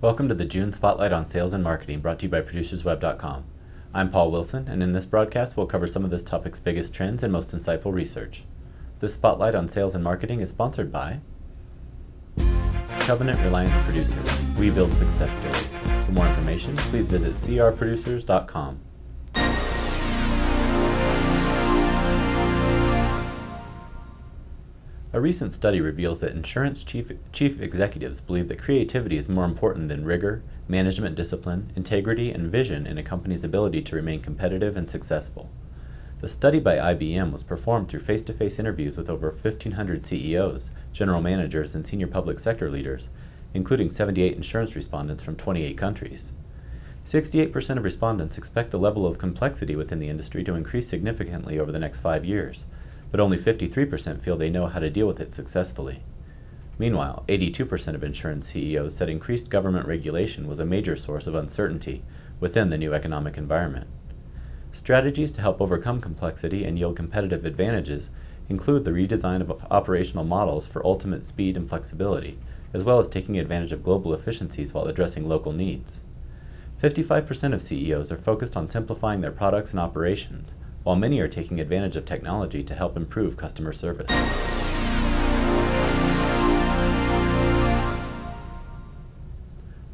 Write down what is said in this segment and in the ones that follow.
Welcome to the June Spotlight on Sales and Marketing, brought to you by ProducersWeb.com. I'm Paul Wilson, and in this broadcast we'll cover some of this topic's biggest trends and most insightful research. This Spotlight on Sales and Marketing is sponsored by Covenant Reliance Producers. We build success stories. For more information, please visit crproducers.com. A recent study reveals that insurance chief executives believe that creativity is more important than rigor, management discipline, integrity, and vision in a company's ability to remain competitive and successful. The study by IBM was performed through face-to-face interviews with over 1,500 CEOs, general managers, and senior public sector leaders, including 78 insurance respondents from 28 countries. 68% of respondents expect the level of complexity within the industry to increase significantly over the next 5 years, but only 53% feel they know how to deal with it successfully. Meanwhile, 82% of insurance CEOs said increased government regulation was a major source of uncertainty within the new economic environment. Strategies to help overcome complexity and yield competitive advantages include the redesign of operational models for ultimate speed and flexibility, as well as taking advantage of global efficiencies while addressing local needs. 55% of CEOs are focused on simplifying their products and operations, while many are taking advantage of technology to help improve customer service.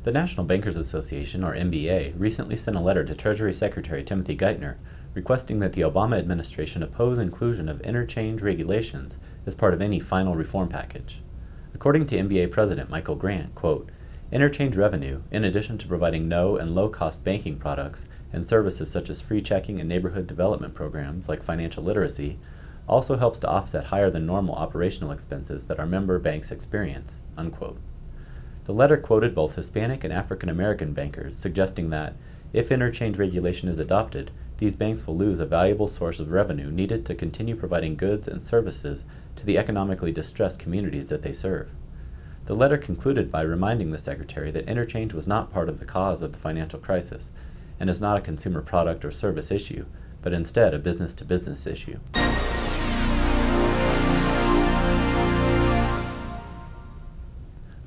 The National Bankers Association, or NBA, recently sent a letter to Treasury Secretary Geithner requesting that the Obama administration oppose inclusion of interchange regulations as part of any final reform package. According to NBA President Michael Grant, quote, "Interchange revenue, in addition to providing no and low-cost banking products and services such as free checking and neighborhood development programs like financial literacy, also helps to offset higher than normal operational expenses that our member banks experience," unquote. The letter quoted both Hispanic and African American bankers, suggesting that, if interchange regulation is adopted, these banks will lose a valuable source of revenue needed to continue providing goods and services to the economically distressed communities that they serve. The letter concluded by reminding the Secretary that interchange was not part of the cause of the financial crisis and is not a consumer product or service issue, but instead a business-to-business issue.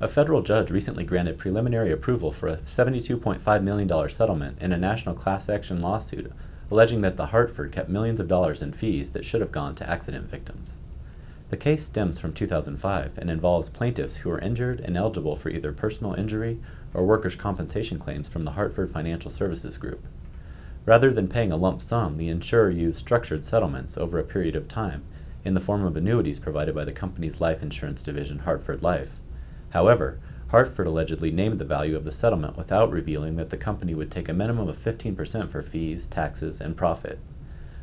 A federal judge recently granted preliminary approval for a $72.5 million settlement in a national class action lawsuit alleging that the Hartford kept millions of dollars in fees that should have gone to accident victims. The case stems from 2005 and involves plaintiffs who were injured and eligible for either personal injury or workers' compensation claims from the Hartford Financial Services Group. Rather than paying a lump sum, the insurer used structured settlements over a period of time in the form of annuities provided by the company's life insurance division, Hartford Life. However, Hartford allegedly named the value of the settlement without revealing that the company would take a minimum of 15% for fees, taxes, and profit.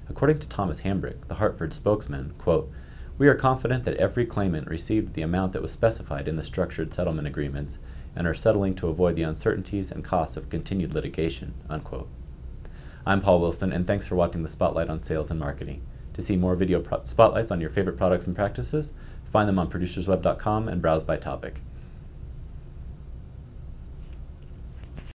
According to Thomas Hambrick, the Hartford spokesman, quote, "We are confident that every claimant received the amount that was specified in the structured settlement agreements and are settling to avoid the uncertainties and costs of continued litigation," unquote. I'm Paul Wilson, and thanks for watching the Spotlight on Sales and Marketing. To see more video spotlights on your favorite products and practices, find them on ProducersWeb.com and browse by topic.